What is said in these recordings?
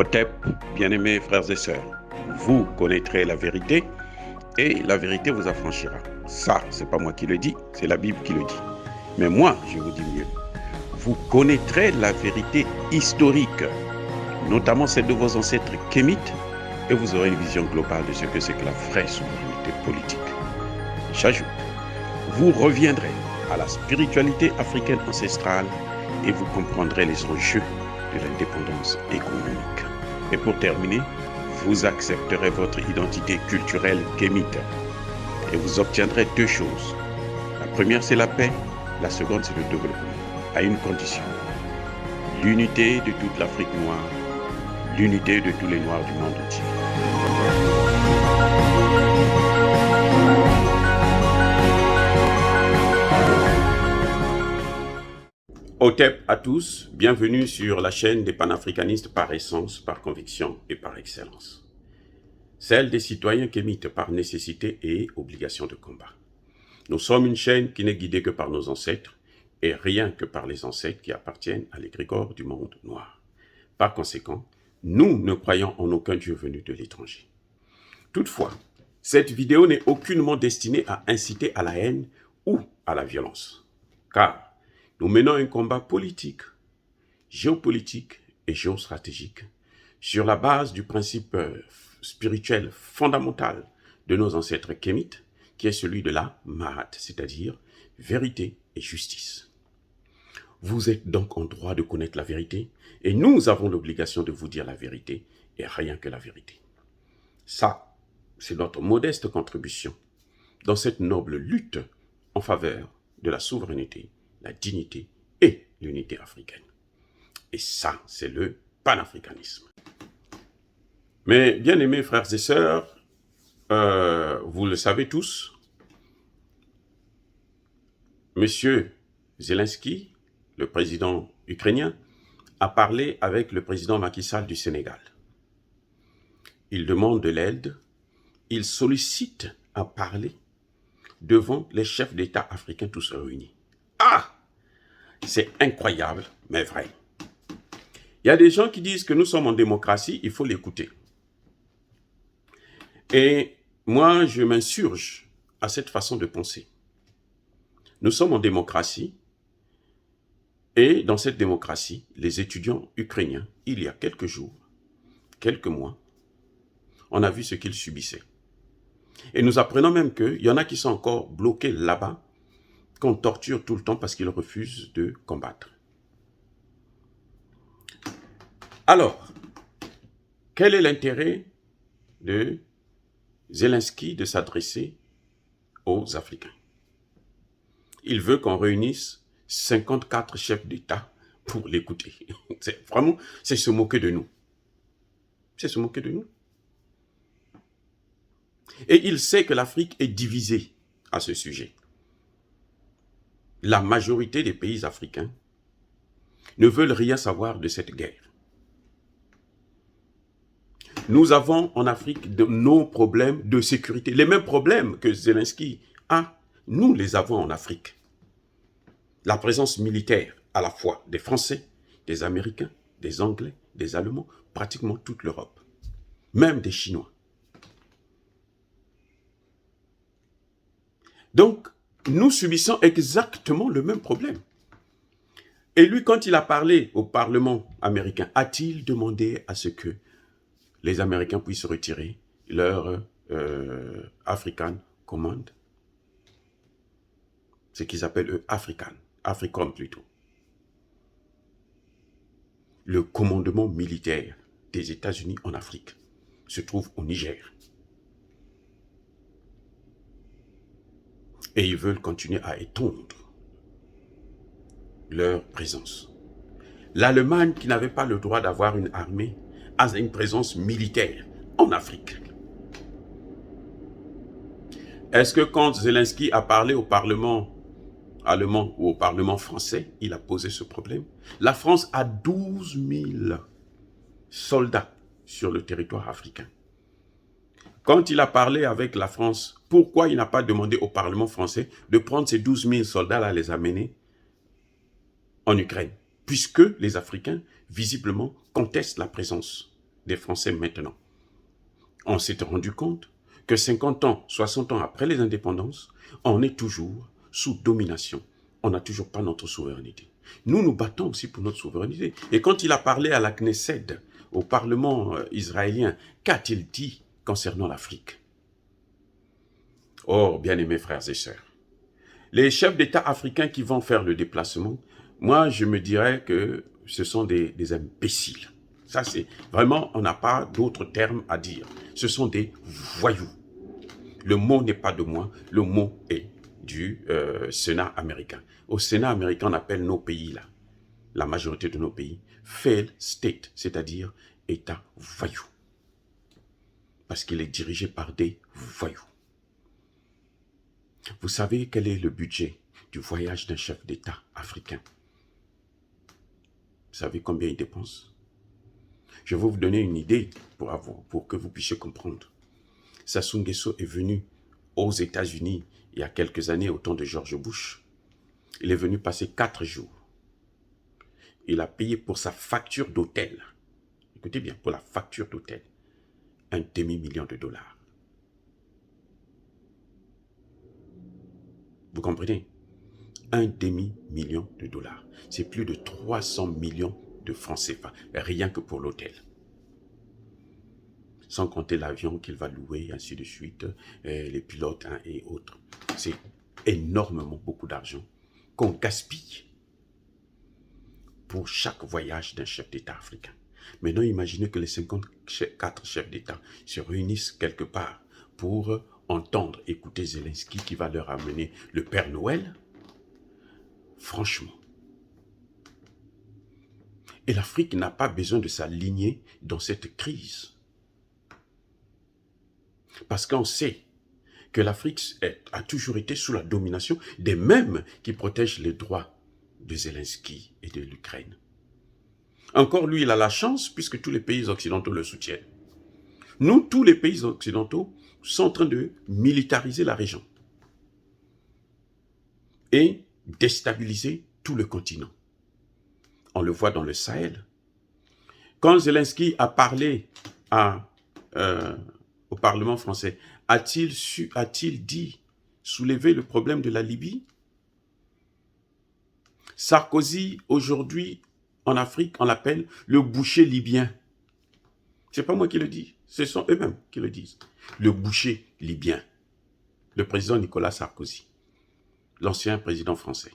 Otep, bien-aimés frères et sœurs, vous connaîtrez la vérité et la vérité vous affranchira. Ça, c'est pas moi qui le dis, c'est la Bible qui le dit. Mais moi, je vous dis mieux. Vous connaîtrez la vérité historique, notamment celle de vos ancêtres kémites, et vous aurez une vision globale de ce que c'est que la vraie souveraineté politique. J'ajoute, vous reviendrez à la spiritualité africaine ancestrale et vous comprendrez les enjeux de l'indépendance économique. Et pour terminer, vous accepterez votre identité culturelle kémite et vous obtiendrez deux choses. La première, c'est la paix. La seconde, c'est le développement, à une condition. L'unité de toute l'Afrique noire, l'unité de tous les Noirs du monde entier. Otep à tous, bienvenue sur la chaîne des panafricanistes par essence, par conviction et par excellence. Celle des citoyens kémites par nécessité et obligation de combat. Nous sommes une chaîne qui n'est guidée que par nos ancêtres et rien que par les ancêtres qui appartiennent à l'égrégore du monde noir. Par conséquent, nous ne croyons en aucun Dieu venu de l'étranger. Toutefois, cette vidéo n'est aucunement destinée à inciter à la haine ou à la violence. Car nous menons un combat politique, géopolitique et géostratégique sur la base du principe spirituel fondamental de nos ancêtres kémites, qui est celui de la Mahat, c'est-à-dire vérité et justice. Vous êtes donc en droit de connaître la vérité et nous avons l'obligation de vous dire la vérité et rien que la vérité. Ça, c'est notre modeste contribution dans cette noble lutte en faveur de la souveraineté, la dignité et l'unité africaine. Et ça, c'est le panafricanisme. Mais bien aimés frères et sœurs, vous le savez tous, Monsieur Zelensky, le président ukrainien, a parlé avec le président Macky Sall du Sénégal. Il demande de l'aide, il sollicite à parler devant les chefs d'État africains tous réunis. Ah! C'est incroyable, mais vrai. Il y a des gens qui disent que nous sommes en démocratie, il faut l'écouter. Et moi, je m'insurge à cette façon de penser. Nous sommes en démocratie, et dans cette démocratie, les étudiants ukrainiens, il y a quelques jours, quelques mois, on a vu ce qu'ils subissaient. Et nous apprenons même qu'il y en a qui sont encore bloqués là-bas, qu'on torture tout le temps parce qu'ils refusent de combattre. Alors, quel est l'intérêt de Zelensky de s'adresser aux Africains? Il veut qu'on réunisse 54 chefs d'État pour l'écouter. C'est se moquer de nous. C'est se moquer de nous. Et il sait que l'Afrique est divisée à ce sujet. La majorité des pays africains ne veulent rien savoir de cette guerre. Nous avons en Afrique nos problèmes de sécurité. Les mêmes problèmes que Zelensky a, nous les avons en Afrique. La présence militaire à la fois des Français, des Américains, des Anglais, des Allemands, pratiquement toute l'Europe. Même des Chinois. Donc, nous subissons exactement le même problème. Et lui, quand il a parlé au Parlement américain, a-t-il demandé à ce que les Américains puissent retirer leur African Command? Ce qu'ils appellent eux Africom plutôt. Le commandement militaire des États-Unis en Afrique se trouve au Niger. Et ils veulent continuer à étendre leur présence. L'Allemagne, qui n'avait pas le droit d'avoir une armée, a une présence militaire en Afrique. Est-ce que quand Zelensky a parlé au Parlement allemand ou au Parlement français, il a posé ce problème? La France a 12 000 soldats sur le territoire africain. Quand il a parlé avec la France, pourquoi il n'a pas demandé au Parlement français de prendre ces 12 000 soldats-là, les amener en Ukraine? Puisque les Africains, visiblement, contestent la présence des Français maintenant. On s'est rendu compte que 50 ans, 60 ans après les indépendances, on est toujours sous domination. On n'a toujours pas notre souveraineté. Nous nous battons aussi pour notre souveraineté. Et quand il a parlé à la Knesset, au Parlement israélien, qu'a-t-il dit concernant l'Afrique? Oh, bien-aimés frères et sœurs, les chefs d'État africains qui vont faire le déplacement, moi je me dirais que ce sont des imbéciles. Ça c'est vraiment, on n'a pas d'autre terme à dire. Ce sont des voyous. Le mot n'est pas de moi, le mot est du Sénat américain. Au Sénat américain, on appelle nos pays là, la majorité de nos pays, failed state, c'est-à-dire État voyou. Parce qu'il est dirigé par des voyous. Vous savez quel est le budget du voyage d'un chef d'État africain? Vous savez combien il dépense? Je vais vous donner une idée pour que vous puissiez comprendre. Sassou Nguesso est venu aux États-Unis il y a quelques années au temps de George Bush. Il est venu passer 4 jours. Il a payé pour sa facture d'hôtel. Écoutez bien, pour la facture d'hôtel, un demi-million de dollars. Vous comprenez? Un demi-million de dollars. C'est plus de 300 millions de francs CFA, rien que pour l'hôtel. Sans compter l'avion qu'il va louer, ainsi de suite, les pilotes et autres. C'est énormément beaucoup d'argent qu'on gaspille pour chaque voyage d'un chef d'État africain. Maintenant, imaginez que les 54 chefs d'État se réunissent quelque part pour entendre, écouter Zelensky qui va leur amener le Père Noël. Franchement. Et l'Afrique n'a pas besoin de s'aligner dans cette crise. Parce qu'on sait que l'Afrique a toujours été sous la domination des mêmes qui protègent les droits de Zelensky et de l'Ukraine. Encore lui, il a la chance puisque tous les pays occidentaux le soutiennent. Nous, tous les pays occidentaux sont en train de militariser la région et déstabiliser tout le continent. On le voit dans le Sahel. Quand Zelensky a parlé au Parlement français, a-t-il dit soulever le problème de la Libye? Sarkozy, aujourd'hui, en Afrique, on l'appelle le boucher libyen. Ce n'est pas moi qui le dis, ce sont eux-mêmes qui le disent. Le boucher libyen. Le président Nicolas Sarkozy, l'ancien président français.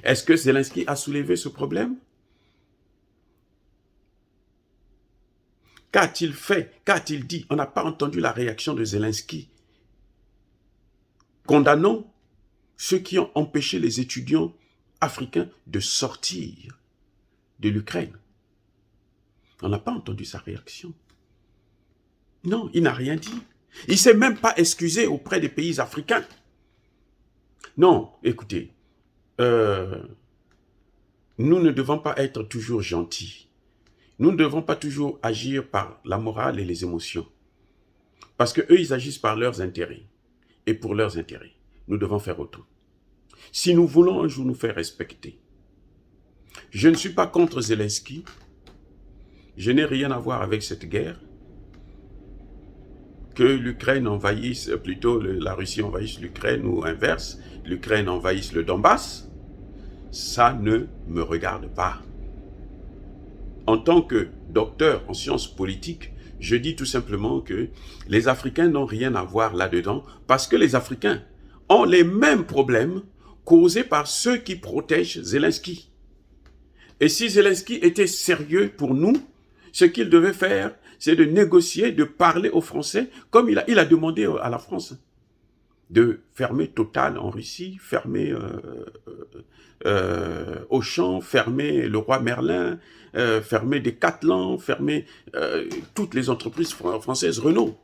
Est-ce que Zelensky a soulevé ce problème? Qu'a-t-il fait? Qu'a-t-il dit? On n'a pas entendu la réaction de Zelensky condamnant ceux qui ont empêché les étudiants africains de sortir de l'Ukraine. On n'a pas entendu sa réaction. Non, il n'a rien dit. Il ne s'est même pas excusé auprès des pays africains. Non, écoutez, nous ne devons pas être toujours gentils. Nous ne devons pas toujours agir par la morale et les émotions. Parce qu'eux, ils agissent par leurs intérêts. Et pour leurs intérêts, nous devons faire autant. Si nous voulons un jour nous faire respecter, je ne suis pas contre Zelensky. Je n'ai rien à voir avec cette guerre. Que l'Ukraine envahisse, plutôt la Russie envahisse l'Ukraine ou inverse, l'Ukraine envahisse le Donbass, ça ne me regarde pas. En tant que docteur en sciences politiques, je dis tout simplement que les Africains n'ont rien à voir là-dedans parce que les Africains ont les mêmes problèmes causés par ceux qui protègent Zelensky. Et si Zelensky était sérieux pour nous, ce qu'il devait faire, c'est de négocier, de parler aux Français, comme il a demandé à la France, de fermer Total en Russie, fermer Auchan, fermer le Roi Merlin, fermer Decathlon, fermer toutes les entreprises françaises, Renault.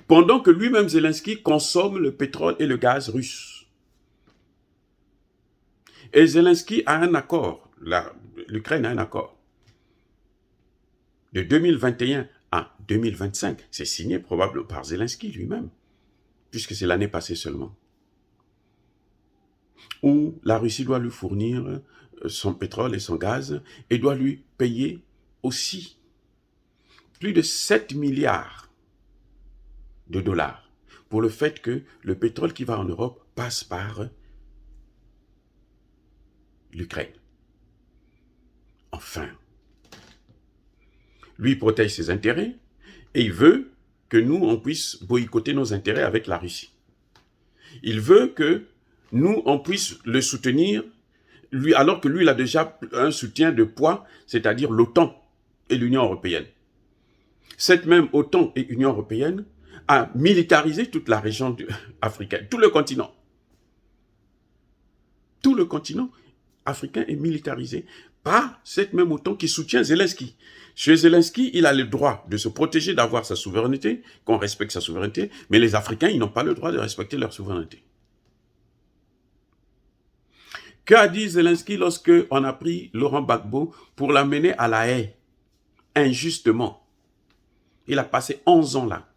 Pendant que lui-même, Zelensky, consomme le pétrole et le gaz russe. Et Zelensky a un accord, l'Ukraine a un accord. De 2021 à 2025, c'est signé probablement par Zelensky lui-même, puisque c'est l'année passée seulement, où la Russie doit lui fournir son pétrole et son gaz, et doit lui payer aussi plus de 7 milliards de dollars pour le fait que le pétrole qui va en Europe passe par l'Ukraine. Enfin, lui protège ses intérêts et il veut que nous, on puisse boycotter nos intérêts avec la Russie. Il veut que nous, on puisse le soutenir, lui, alors que lui, il a déjà un soutien de poids, c'est-à-dire l'OTAN et l'Union européenne. Cette même OTAN et Union européenne a militarisé toute la région africaine, tout le continent. Tout le continent africain est militarisé par cette même OTAN qui soutient Zelensky. Chez Zelensky, il a le droit de se protéger, d'avoir sa souveraineté, qu'on respecte sa souveraineté, mais les Africains, ils n'ont pas le droit de respecter leur souveraineté. Qu'a dit Zelensky lorsque on a pris Laurent Gbagbo pour l'amener à La Haye, injustement? Il a passé 11 ans là.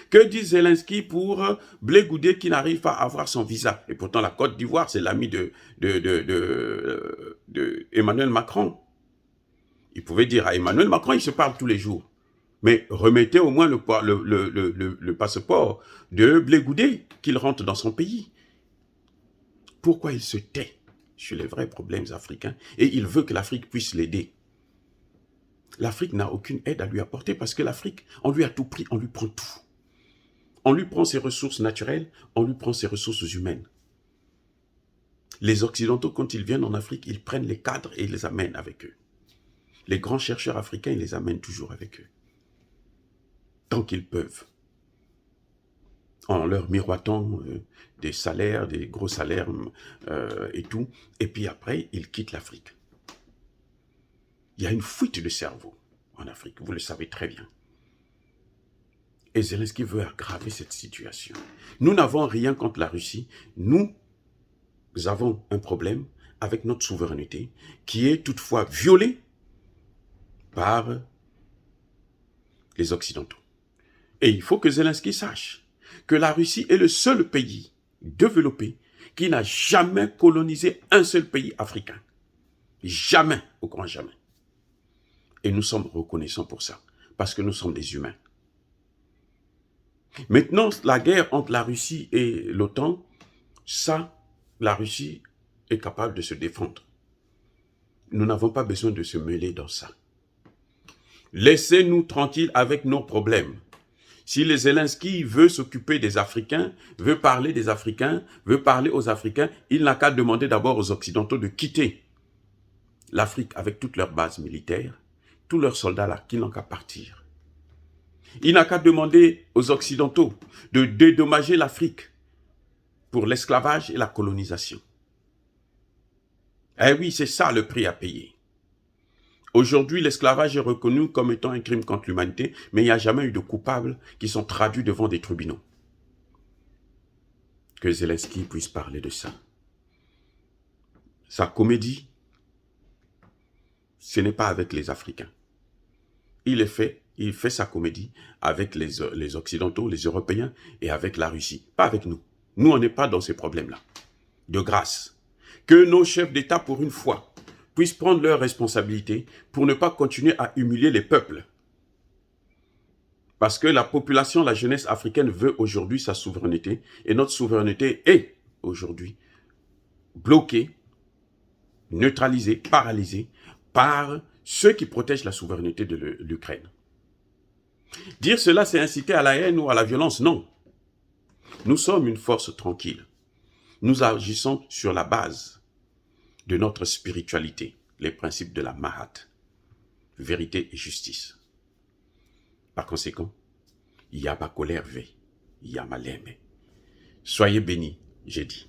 Que dit Zelensky pour Blé Goudé qui n'arrive pas à avoir son visa? Et pourtant, la Côte d'Ivoire, c'est l'ami de Emmanuel Macron. Il pouvait dire à Emmanuel Macron, ils se parlent tous les jours. Mais remettez au moins le passeport de Blé Goudé, qu'il rentre dans son pays. Pourquoi il se tait sur les vrais problèmes africains? Et il veut que l'Afrique puisse l'aider. L'Afrique n'a aucune aide à lui apporter parce que l'Afrique, on lui a tout pris, on lui prend tout. On lui prend ses ressources naturelles, on lui prend ses ressources humaines. Les Occidentaux, quand ils viennent en Afrique, ils prennent les cadres et ils les amènent avec eux. Les grands chercheurs africains, ils les amènent toujours avec eux. Tant qu'ils peuvent. En leur miroitant des salaires, des gros salaires et tout. Et puis après, ils quittent l'Afrique. Il y a une fuite de cerveau en Afrique, vous le savez très bien. Et Zelensky veut aggraver cette situation. Nous n'avons rien contre la Russie. Nous avons un problème avec notre souveraineté qui est toutefois violée par les Occidentaux. Et il faut que Zelensky sache que la Russie est le seul pays développé qui n'a jamais colonisé un seul pays africain. Jamais, au grand jamais. Et nous sommes reconnaissants pour ça, parce que nous sommes des humains. Maintenant, la guerre entre la Russie et l'OTAN, ça, la Russie est capable de se défendre. Nous n'avons pas besoin de se mêler dans ça. Laissez-nous tranquilles avec nos problèmes. Si les Zelensky veut s'occuper des Africains, veut parler des Africains, veut parler aux Africains, il n'a qu'à demander d'abord aux Occidentaux de quitter l'Afrique avec toutes leurs bases militaires, tous leurs soldats là, qui n'ont qu'à partir. Il n'a qu'à demander aux Occidentaux de dédommager l'Afrique pour l'esclavage et la colonisation. Eh oui, c'est ça le prix à payer. Aujourd'hui, l'esclavage est reconnu comme étant un crime contre l'humanité, mais il n'y a jamais eu de coupables qui sont traduits devant des tribunaux. Que Zelensky puisse parler de ça. Sa comédie, ce n'est pas avec les Africains. Il fait sa comédie avec les Occidentaux, les Européens et avec la Russie. Pas avec nous. Nous, on n'est pas dans ces problèmes-là. De grâce. Que nos chefs d'État, pour une fois, puissent prendre leurs responsabilités pour ne pas continuer à humilier les peuples. Parce que la population, la jeunesse africaine veut aujourd'hui sa souveraineté. Et notre souveraineté est aujourd'hui bloquée, neutralisée, paralysée par ceux qui protègent la souveraineté de l'Ukraine. Dire cela, c'est inciter à la haine ou à la violence, non. Nous sommes une force tranquille. Nous agissons sur la base de notre spiritualité, les principes de la Mahat, vérité et justice. Par conséquent, Yaba colère ve, Yama leme. Soyez bénis, j'ai dit.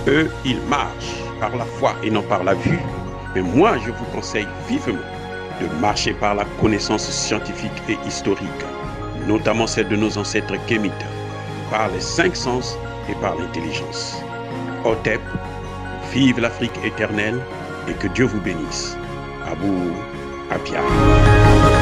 Eux, ils marchent par la foi et non par la vue. Mais moi, je vous conseille vivement de marcher par la connaissance scientifique et historique, notamment celle de nos ancêtres kémites, par les 5 sens et par l'intelligence. Otep, vive l'Afrique éternelle et que Dieu vous bénisse. Abou Abia.